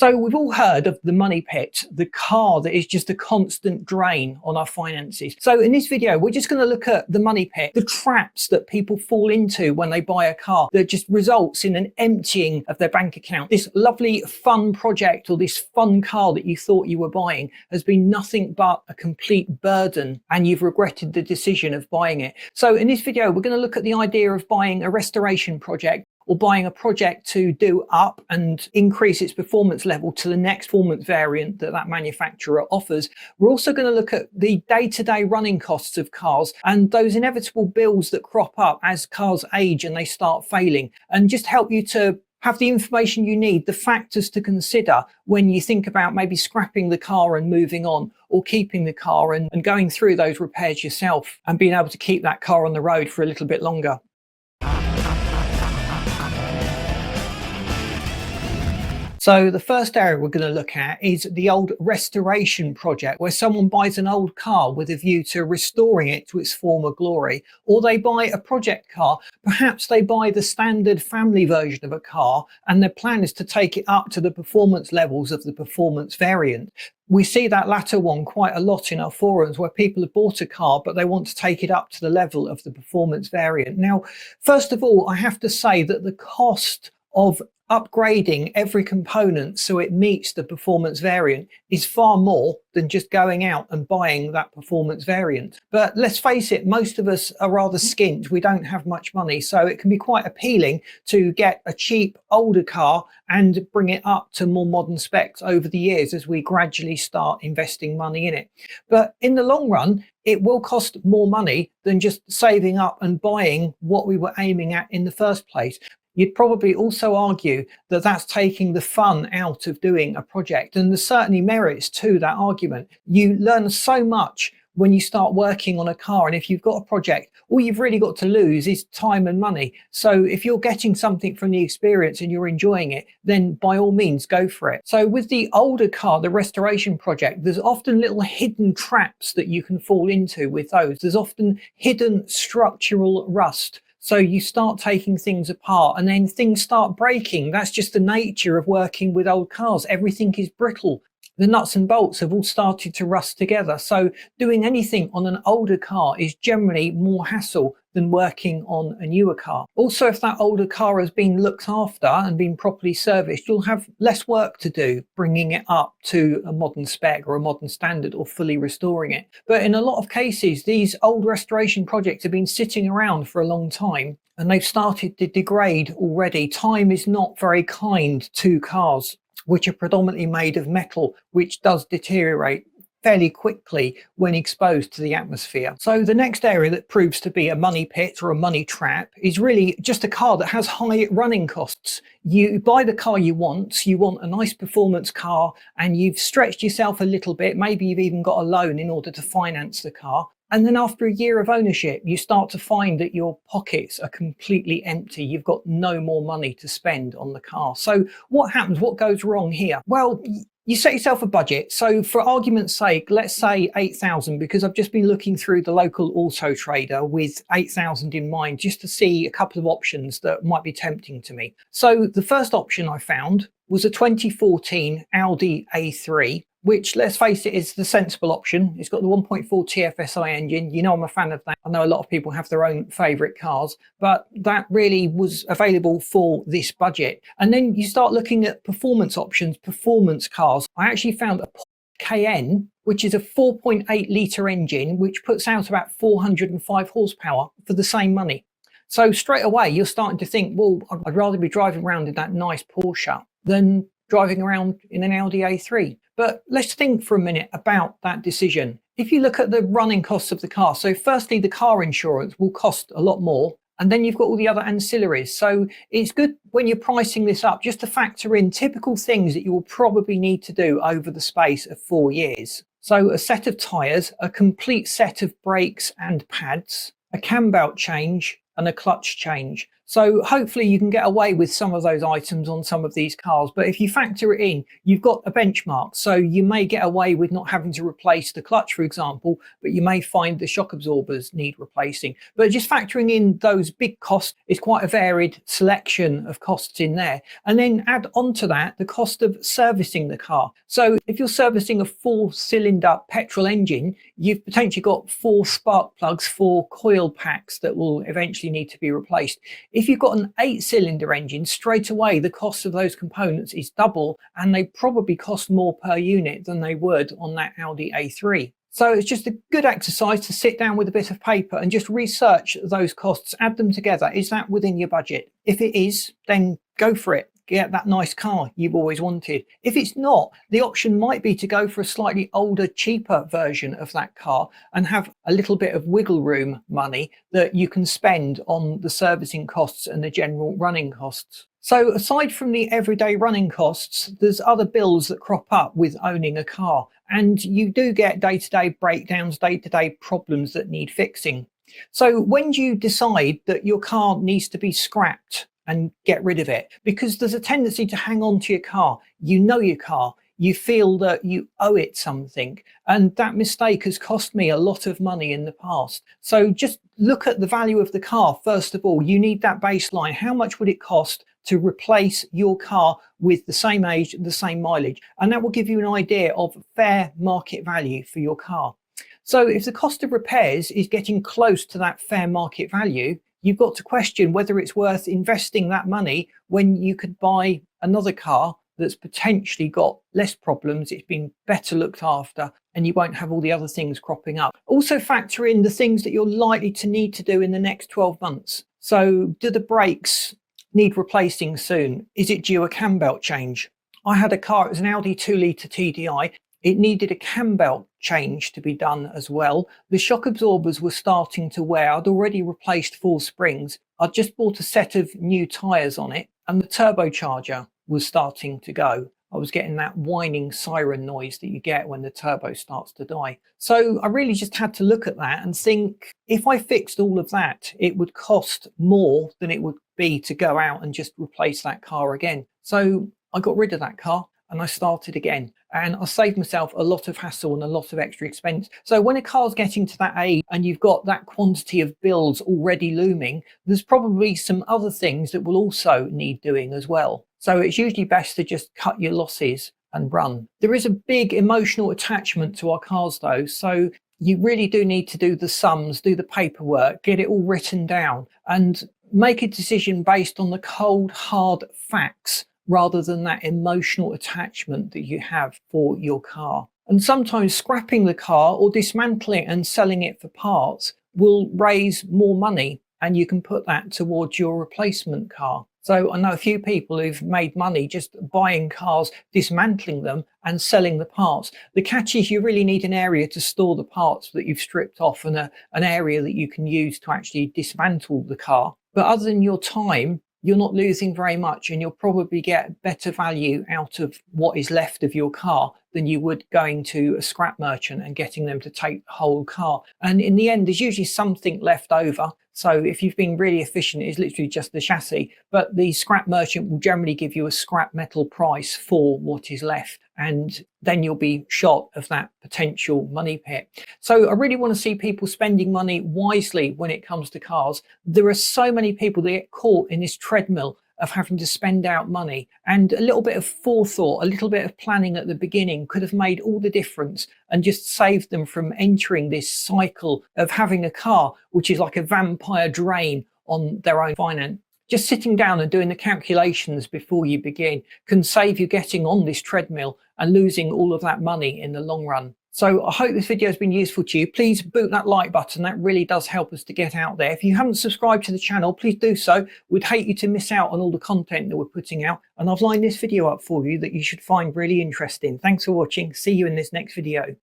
So we've all heard of the money pit, the car that is just a constant drain on our finances. So in this video, we're just going to look at the money pit, the traps that people fall into when they buy a car that just results in an emptying of their bank account. This lovely fun project or this fun car that you thought you were buying has been nothing but a complete burden and you've regretted the decision of buying it. So in this video, we're going to look at the idea of buying a restoration project or buying a project to do up and increase its performance level to the next performance variant that manufacturer offers. We're also going to look at the day-to-day running costs of cars and those inevitable bills that crop up as cars age and they start failing, and just help you to have the information you need, the factors to consider when you think about maybe scrapping the car and moving on, or keeping the car and going through those repairs yourself and being able to keep that car on the road for a little bit longer. So the first area we're going to look at is the old restoration project, where someone buys an old car with a view to restoring it to its former glory, or they buy a project car. Perhaps they buy the standard family version of a car and their plan is to take it up to the performance levels of the performance variant. We see that latter one quite a lot in our forums, where people have bought a car but they want to take it up to the level of the performance variant. Now, first of all, I have to say that the cost of upgrading every component so it meets the performance variant is far more than just going out and buying that performance variant. But let's face it, most of us are rather skint. We don't have much money, so it can be quite appealing to get a cheap older car and bring it up to more modern specs over the years as we gradually start investing money in it. But in the long run, it will cost more money than just saving up and buying what we were aiming at in the first place. You'd probably also argue that that's taking the fun out of doing a project, and there's certainly merits to that argument. You learn so much when you start working on a car, and if you've got a project, all you've really got to lose is time and money. So if you're getting something from the experience and you're enjoying it, then by all means go for it. So with the older car, the restoration project, there's often little hidden traps that you can fall into with those. There's often hidden structural rust. So you start taking things apart and then things start breaking. That's just the nature of working with old cars. Everything is brittle. The nuts and bolts have all started to rust together. So doing anything on an older car is generally more hassle than working on a newer car. Also, if that older car has been looked after and been properly serviced, you'll have less work to do bringing it up to a modern spec or a modern standard or fully restoring it. But in a lot of cases, these old restoration projects have been sitting around for a long time and they've started to degrade already. Time is not very kind to cars, which are predominantly made of metal, which does deteriorate fairly quickly when exposed to the atmosphere. So the next area that proves to be a money pit or a money trap is really just a car that has high running costs. You buy the car you want a nice performance car, and you've stretched yourself a little bit. Maybe you've even got a loan in order to finance the car. And then after a year of ownership, you start to find that your pockets are completely empty. You've got no more money to spend on the car. So what happens? What goes wrong here? Well, you set yourself a budget. So for argument's sake, let's say 8,000, because I've just been looking through the local auto trader with 8,000 in mind, just to see a couple of options that might be tempting to me. So the first option I found was a 2014 Audi A3, which, let's face it, is the sensible option. It's got the 1.4 TFSI engine. You know I'm a fan of that. I know a lot of people have their own favourite cars, but that really was available for this budget. And then you start looking at performance options, performance cars. I actually found a Cayenne, which is a 4.8 litre engine, which puts out about 405 horsepower for the same money. So straight away, you're starting to think, well, I'd rather be driving around in that nice Porsche than driving around in an Audi A3. But let's think for a minute about that decision. If you look at the running costs of the car, so firstly, the car insurance will cost a lot more. And then you've got all the other ancillaries. So it's good when you're pricing this up just to factor in typical things that you will probably need to do over the space of 4 years. So a set of tyres, a complete set of brakes and pads, a cam belt change, and a clutch change. So hopefully you can get away with some of those items on some of these cars. But if you factor it in, you've got a benchmark. So you may get away with not having to replace the clutch, for example, but you may find the shock absorbers need replacing. But just factoring in those big costs is quite a varied selection of costs in there. And then add on to that the cost of servicing the car. So if you're servicing a 4-cylinder petrol engine, you've potentially got 4 spark plugs, 4 coil packs that will eventually need to be replaced. If you've got an 8-cylinder engine, straight away the cost of those components is double, and they probably cost more per unit than they would on that Audi A3. So it's just a good exercise to sit down with a bit of paper and just research those costs, add them together. Is that within your budget? If it is, then go for it. Get that nice car you've always wanted. If it's not, the option might be to go for a slightly older, cheaper version of that car and have a little bit of wiggle room money that you can spend on the servicing costs and the general running costs. So aside from the everyday running costs, there's other bills that crop up with owning a car, and you do get day-to-day breakdowns, day-to-day problems that need fixing. So when do you decide that your car needs to be scrapped and get rid of it? Because there's a tendency to hang on to your car. You know your car. You feel that you owe it something. And that mistake has cost me a lot of money in the past. So just look at the value of the car. First of all, you need that baseline. How much would it cost to replace your car with the same age, the same mileage? And that will give you an idea of fair market value for your car. So if the cost of repairs is getting close to that fair market value, you've got to question whether it's worth investing that money when you could buy another car that's potentially got less problems, it's been better looked after, and you won't have all the other things cropping up. Also factor in the things that you're likely to need to do in the next 12 months. So do the brakes need replacing soon? Is it due a cam belt change? I had a car, it was an Audi 2-litre TDI. It needed a cam belt change to be done as well. The shock absorbers were starting to wear. I'd already replaced 4 springs. I'd just bought a set of new tyres on it, and the turbocharger was starting to go. I was getting that whining siren noise that you get when the turbo starts to die. So I really just had to look at that and think, if I fixed all of that, it would cost more than it would be to go out and just replace that car again. So I got rid of that car and I started again. And I saved myself a lot of hassle and a lot of extra expense. So when a car's getting to that age and you've got that quantity of bills already looming, there's probably some other things that will also need doing as well. So it's usually best to just cut your losses and run. There is a big emotional attachment to our cars though. So you really do need to do the sums, do the paperwork, get it all written down and make a decision based on the cold, hard facts rather than that emotional attachment that you have for your car. And sometimes scrapping the car or dismantling it and selling it for parts will raise more money, and you can put that towards your replacement car. So I know a few people who've made money just buying cars, dismantling them and selling the parts. The catch is you really need an area to store the parts that you've stripped off and an area that you can use to actually dismantle the car. But other than your time, you're not losing very much, and you'll probably get better value out of what is left of your car than you would going to a scrap merchant and getting them to take the whole car. And in the end, there's usually something left over. So if you've been really efficient, it's literally just the chassis. But the scrap merchant will generally give you a scrap metal price for what is left. And then you'll be shot of that potential money pit. So I really want to see people spending money wisely when it comes to cars. There are so many people that get caught in this treadmill of having to spend out money, and a little bit of forethought, a little bit of planning at the beginning could have made all the difference and just saved them from entering this cycle of having a car which is like a vampire drain on their own finance. Just sitting down and doing the calculations before you begin can save you getting on this treadmill and losing all of that money in the long run. So I hope this video has been useful to you. Please boot that like button. That really does help us to get out there. If you haven't subscribed to the channel, please do so. We'd hate you to miss out on all the content that we're putting out. And I've lined this video up for you that you should find really interesting. Thanks for watching. See you in this next video.